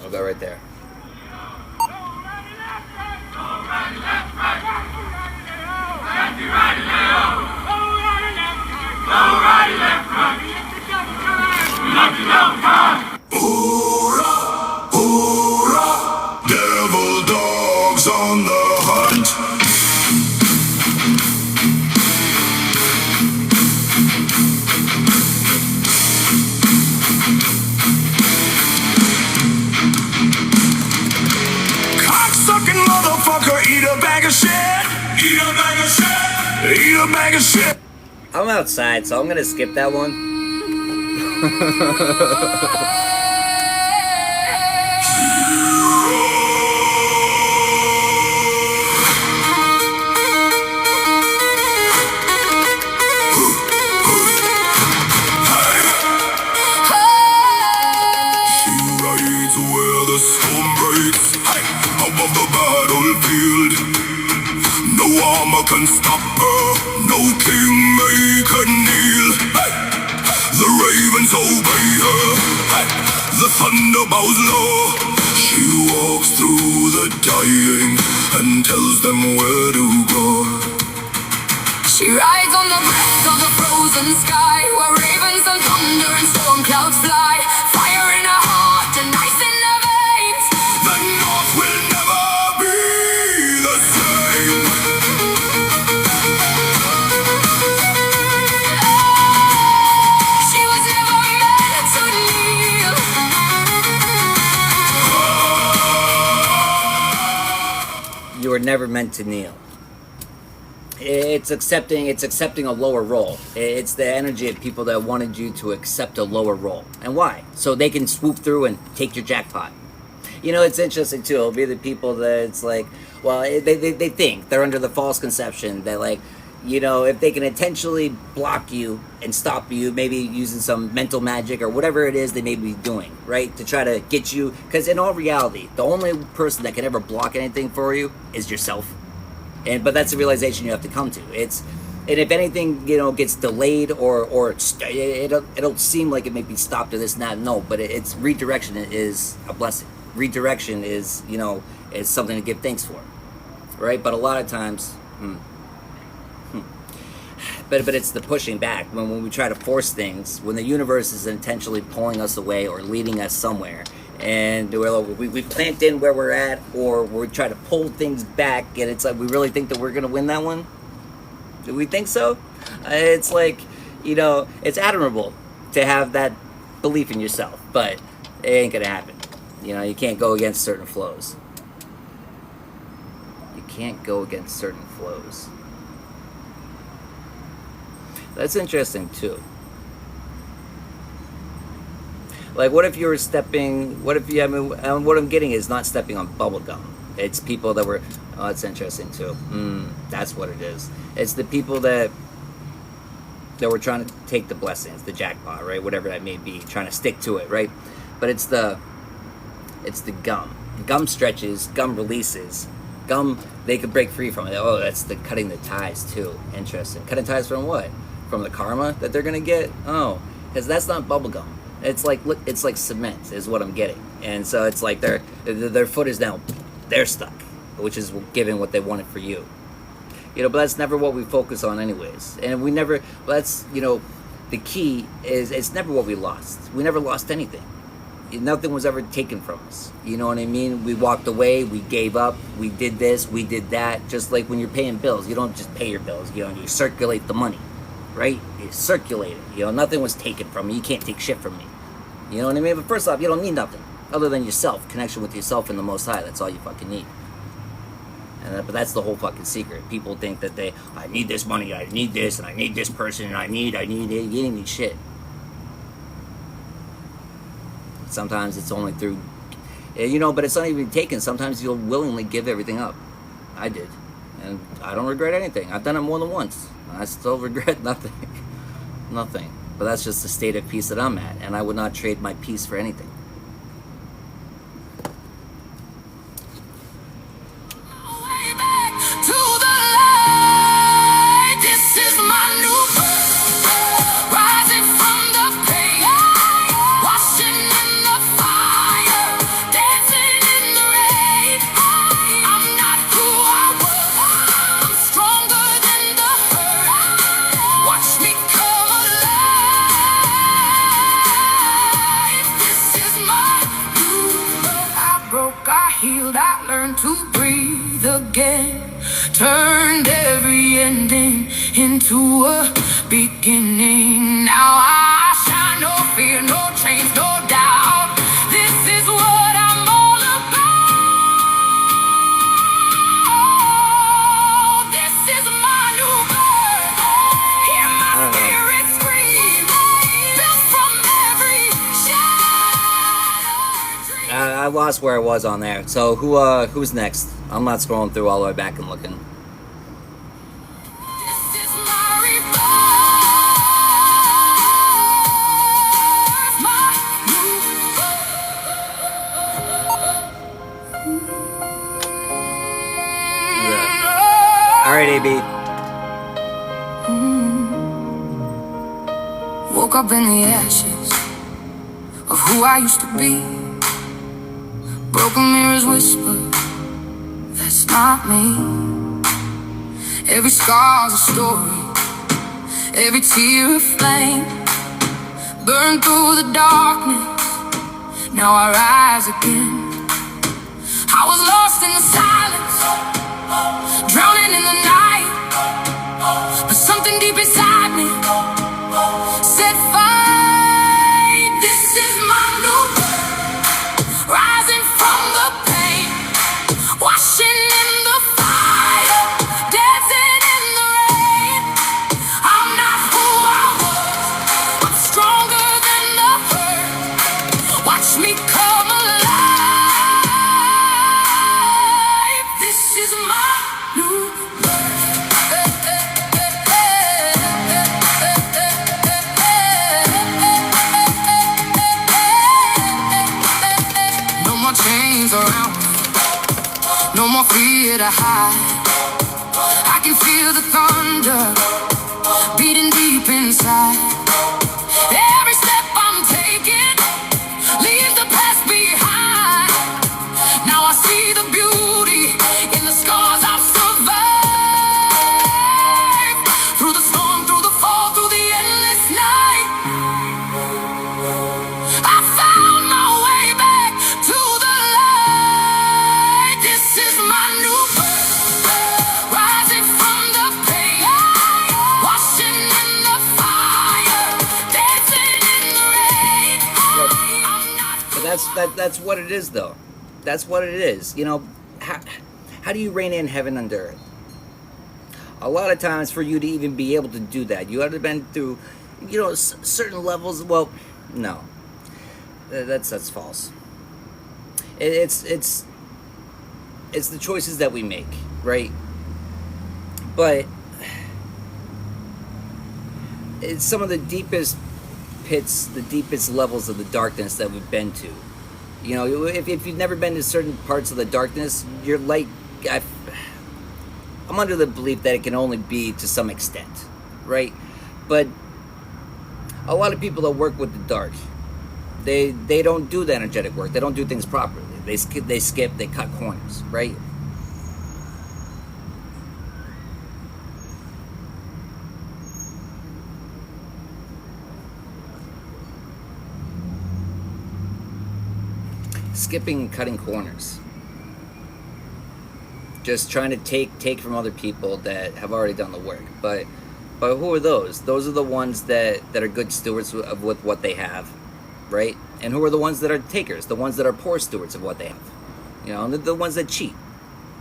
we'll go right there. Hoorah, hoorah, devil dogs on the hunt. Cocksucking motherfucker, eat a bag of shit. Eat a bag of shit. Eat a bag of shit. I'm outside, so I'm gonna skip that one. armor can stop her. No king make her kneel. Hey! The ravens obey her. Hey! The thunder bows low. She walks through the dying and tells them where to go. She rides on the breath of the frozen sky, where ravens and thunder and storm clouds fly. Fire in her heart and ice in her veins. The North will never be the same. She was never meant to kneel. You were never meant to kneel. It's accepting a lower role. It's the energy of people that wanted you to accept a lower role. And why? So they can swoop through and take your jackpot. You know, it's interesting too. It'll be the people that it's like, well, they think they're under the false conception that, like, you know, if they can intentionally block you and stop you, maybe using some mental magic or whatever it is they may be doing, right, to try to get you. Because in all reality, the only person that can ever block anything for you is yourself. But that's the realization you have to come to. And if anything, you know, gets delayed or it'll seem like it may be stopped or this and that. No, but it's redirection is a blessing. Redirection is, you know, is something to give thanks for, right? But a lot of times, but it's the pushing back when we try to force things, when the universe is intentionally pulling us away or leading us somewhere. And we plant in where we're at, or we try to pull things back, and it's like we really think that we're going to win that one? Do we think so? It's like, you know, it's admirable to have that belief in yourself, but it ain't going to happen. You know, you can't go against certain flows. You can't go against certain flows. That's interesting, too. Like, what if you were stepping, what I'm getting is not stepping on bubble gum. It's people that were, oh, that's interesting too. That's what it is. It's the people that were trying to take the blessings, the jackpot, right? Whatever that may be, trying to stick to it, right? But it's the gum. Gum stretches, gum releases. Gum, they could break free from it. Oh, that's the cutting the ties too. Interesting. Cutting ties from what? From the karma that they're gonna get? Oh, because that's not bubble gum. It's like cement is what I'm getting, and so it's like their foot is now, they're stuck, which is giving what they wanted for you. You know, but that's never what we focus on anyways, and we never. But that's, you know, the key is it's never what we lost. We never lost anything. Nothing was ever taken from us. You know what I mean? We walked away, we gave up, we did this, we did that. Just like when you're paying bills, you don't just pay your bills. You know, you circulate the money, right? You circulate it. You know, nothing was taken from me. You can't take shit from me. You know what I mean? But first off, you don't need nothing other than yourself, connection with yourself and the Most High. That's all you fucking need. And but that's the whole fucking secret. People think that I need this money, I need this, and I need this person, and I need it. You didn't need shit. Sometimes it's only through, you know, but it's not even taken. Sometimes you'll willingly give everything up. I did. And I don't regret anything. I've done it more than once. I still regret nothing. Nothing. But that's just the state of peace that I'm at. And I would not trade my peace for anything. Way back to the light. This is my new birth. Rising from the pain, washing in the fire, dancing in the rain. I'm not who I was. I'm stronger than the hurt. Watch me come alive. This is my new birth. I broke, I healed, I learned to breathe again. Turned every ending into a beginning. Now I shine, no fear, no change, no doubt. This is what I'm all about. This is my new birth. Hear my spirit scream. Built from every shattered dream. I lost where I was on there. So who's next? I'm not scrolling through all the way back and looking. This is my rebirth. My new birth. All right, AB. Woke up in the ashes of who I used to be. Broken mirrors whisper, that's not me. Every scar's a story, every tear a flame. Burned through the darkness, now I rise again. I was lost in the silence, drowning in the night, but something deep inside me said fight. This is my new birth, rising from the pain, washing in the fire, dancing in the rain. I'm not who I was, I'm stronger than the hurt. Watch me come alive. This is my new birth. No more chains around me, no more fear to hide. I can feel the thunder beating deep inside. Every step I'm taking leaves the past behind. Now I see the beauty in the scars I've survived. Through the storm, through the fall, through the endless night, I found my way back to the light. This is my new birth, rising from the pain, washing in the fire, dancing in the rain. I'm not But that's what it is, though. That's what it is. You know, how do you reign in heaven under earth? A lot of times, for you to even be able to do that, you have to been through, you know, certain levels. Well, no, that's false. It's the choices that we make, right? But it's some of the deepest pits, the deepest levels of the darkness that we've been to. You know, if you've never been to certain parts of the darkness, you're like, I'm under the belief that it can only be to some extent, right? But a lot of people that work with the dark, they don't do the energetic work. They don't do things properly. They skip, they cut corners, right? Skipping, cutting corners, just trying to take from other people that have already done the work. But who are those? Those are the ones that are good stewards of with what they have, right? And who are the ones that are takers? The ones that are poor stewards of what they have. You know, the ones that cheat,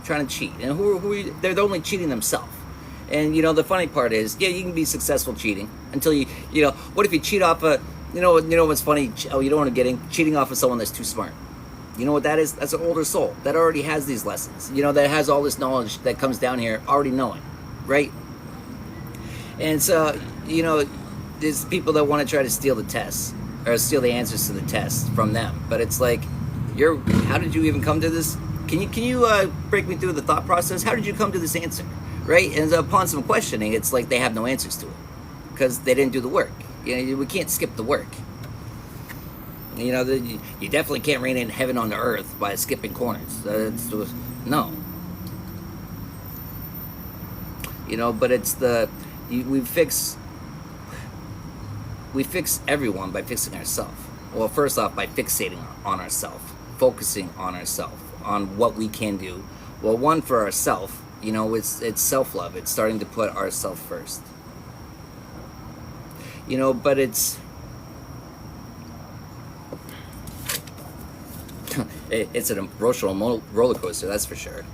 trying to cheat. And who are they're only cheating themselves. And you know, the funny part is, yeah, you can be successful cheating until you know, what if you cheat off a, you know what's funny? Oh, you don't want to get in cheating off of someone that's too smart. You know what that is? That's an older soul that already has these lessons. You know, that has all this knowledge that comes down here already knowing, right? And so, you know, there's people that want to try to steal the tests or steal the answers to the tests from them. But it's like, how did you even come to this? Can you break me through the thought process? How did you come to this answer, right? And upon some questioning, it's like they have no answers to it because they didn't do the work. You know, we can't skip the work. You know, you definitely can't reign in heaven on the earth by skipping corners. No. You know, but it's we fix everyone by fixing ourselves. Well, first off, by fixating on ourselves, focusing on ourselves, on what we can do. Well, one, for ourselves, you know, it's self-love. It's starting to put ourselves first. You know, but it's an emotional roller coaster, that's for sure.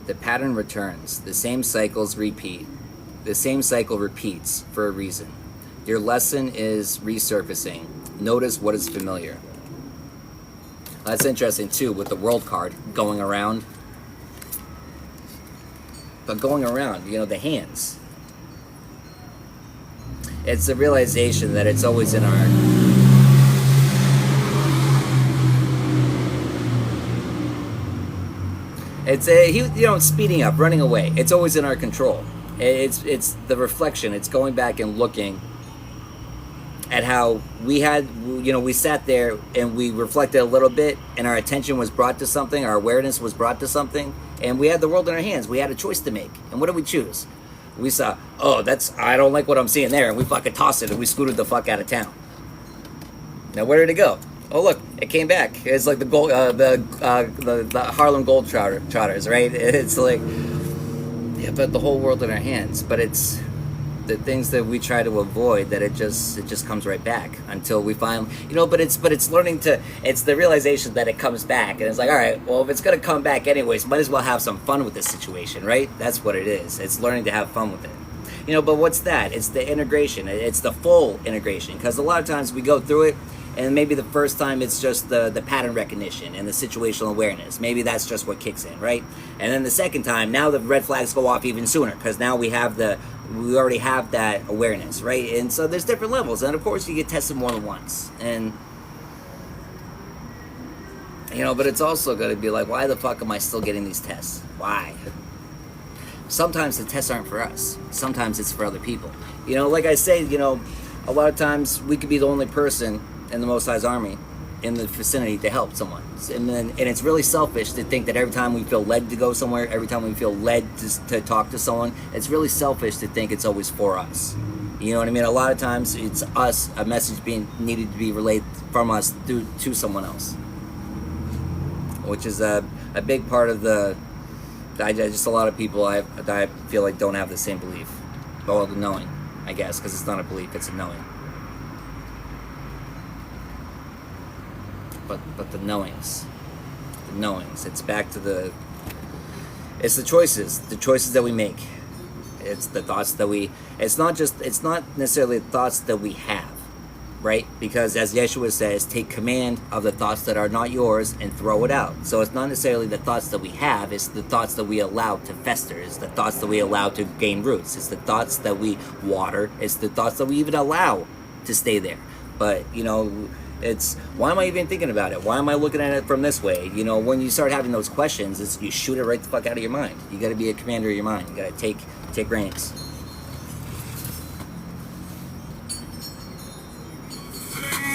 The pattern returns. The same cycles repeat. The same cycle repeats for a reason. Your lesson is resurfacing. Notice what is familiar. That's interesting too, with the world card going around. But going around, you know, the hands. It's the realization that it's always in our... It's speeding up, running away. It's always in our control. It's the reflection. It's going back and looking at how we had, we sat there and we reflected a little bit, and our attention was brought to something, our awareness was brought to something, and we had the world in our hands. We had a choice to make. And what did we choose? We saw, I don't like what I'm seeing there, and we fucking tossed it and we scooted the fuck out of town. Now where did it go? Oh look, it came back. It's like the Harlem Gold Trotters, right? It's like, yeah, but the whole world in our hands. But it's the things that we try to avoid that it just comes right back until we find, but it's learning to, it's the realization that it comes back, and it's like, all right, well, if it's gonna come back anyways, might as well have some fun with this situation, right? That's what it is. It's learning to have fun with it. But what's that? It's the integration. It's the full integration, because a lot of times we go through it, and maybe the first time it's just the pattern recognition and the situational awareness. Maybe that's just what kicks in, right? And then the second time, now the red flags go off even sooner, because now we already have that awareness, right? And so there's different levels, and of course you get tested more than once. And but it's also going to be like, why the fuck am I still getting these tests? Why? Sometimes the tests aren't for us. Sometimes it's for other people. Like I say, a lot of times we could be the only person in the Most High's army in the vicinity to help someone, and it's really selfish to think that every time we feel led to go somewhere, every time we feel led to talk to someone, it's really selfish to think it's always for us. You know what I mean? A lot of times it's us, a message being needed to be relayed from us to someone else, which is a big part of just a lot of people I feel like don't have the same belief. Well, the knowing, I guess, because it's not a belief, it's a knowing. But the knowings, it's back to it's the choices that we make. It's the thoughts that it's not necessarily the thoughts that we have, right? Because as Yeshua says, take command of the thoughts that are not yours and throw it out. So it's not necessarily the thoughts that we have, it's the thoughts that we allow to fester, it's the thoughts that we allow to gain roots, it's the thoughts that we water, it's the thoughts that we even allow to stay there. But, it's, why am I even thinking about it? Why am I looking at it from this way? When you start having those questions, you shoot it right the fuck out of your mind. You got to be a commander of your mind. You got to take reins.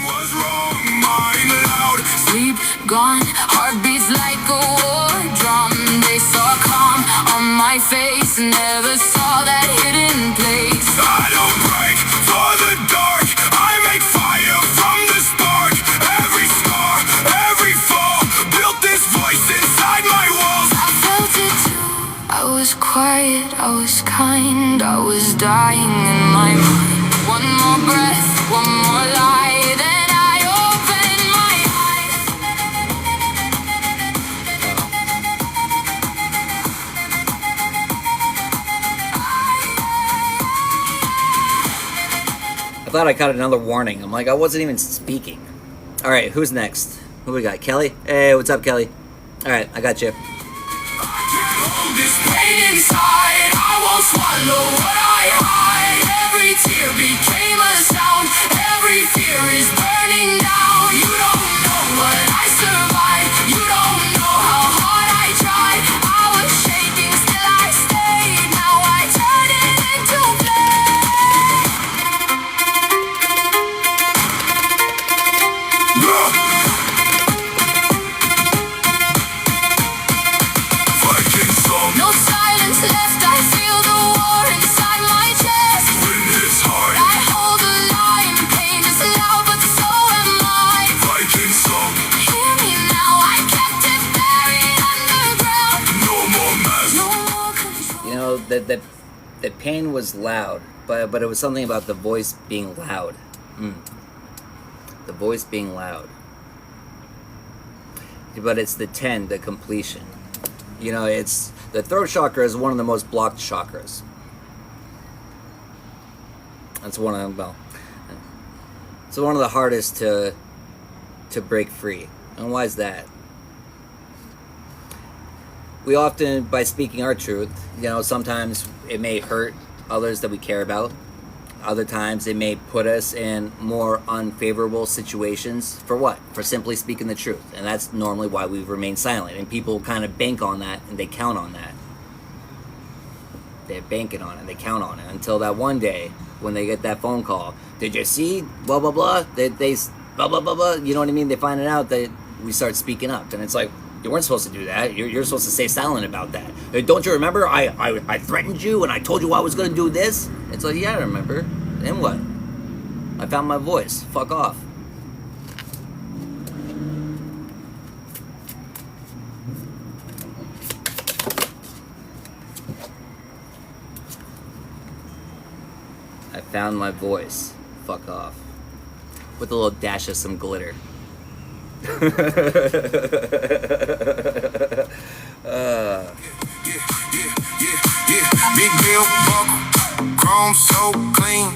Was wrong, mind loud. Sleep gone, heartbeats like a war drum. They saw calm on my face, never saw that hidden place. I don't break for the dark. I make fire from the spark. Every scar, every fall, built this voice inside my walls. I felt it too. I was quiet, I was kind, I was dying in my mind. One more breath, one more lie, then I opened my eyes. I thought I caught another warning. I'm like, I wasn't even speaking. All right, who's next? Who we got? Kelly? Hey, what's up, Kelly? All right, I got you. Hold this pain inside. I won't swallow what I hide. Every tear became a sound. Every fear is burning down. You don't know what I survived. You don't know how hard I tried. I was shaking, still I stayed. Now I turn it into Viking song. No silence left, I feel the war inside my chest. When it's hard. I hold the line, pain is loud, but so am I. Viking song. Hear me now, I kept it buried underground. No more masks. No more control. The pain was loud, but it was something about the voice being loud. The voice being loud. But it's the 10, the completion. It's the throat chakra is one of the most blocked chakras. It's one of it's one of the hardest to break free. And why is that? We often, by speaking our truth, sometimes it may hurt others that we care about. Other times it may put us in more unfavorable situations. For what? For simply speaking the truth. And that's normally why we remain silent. And people kind of bank on that and they count on that. They're banking on it. They count on it until that one day when they get that phone call. Did you see? Blah blah blah. They blah blah blah blah. You know what I mean? They find it out that we start speaking up, and it's like, you weren't supposed to do that. You're supposed to stay silent about that. Don't you remember? I threatened you and I told you I was gonna do this. It's like, yeah, I remember. And what? I found my voice. Fuck off. I found my voice. Fuck off. With a little dash of some glitter. Big bill buckle, chrome so clean.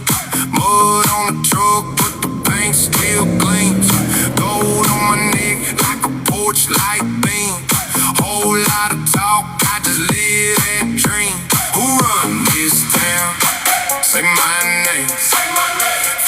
Mud on the truck, but the paint still gleams. Gold on my neck like a porch light beam. Whole lot of talk, I just live that dream. Who run this town? Say my name.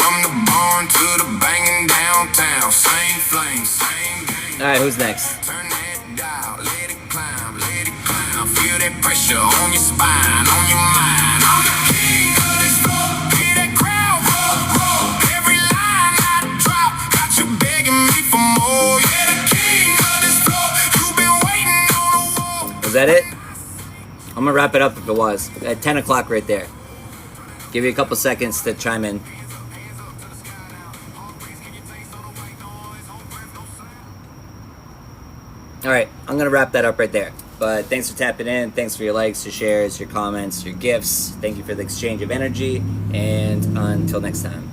From the barn to the banging downtown. Same flame, same game. Alright, who's next? Turn that dial, let it climb, let it climb. Feel that pressure on your spine, on your mind. I'm the king of this floor. Hear that crowd roar, roar. Every line I drop got you begging me for more. Yeah, the king of this floor. You've been waiting on the wall. Was that it? I'm gonna wrap it up if it was. At 10 o'clock right there. Give you a couple seconds to chime in. Alright, I'm gonna wrap that up right there. But thanks for tapping in, thanks for your likes, your shares, your comments, your gifts. Thank you for the exchange of energy, and until next time.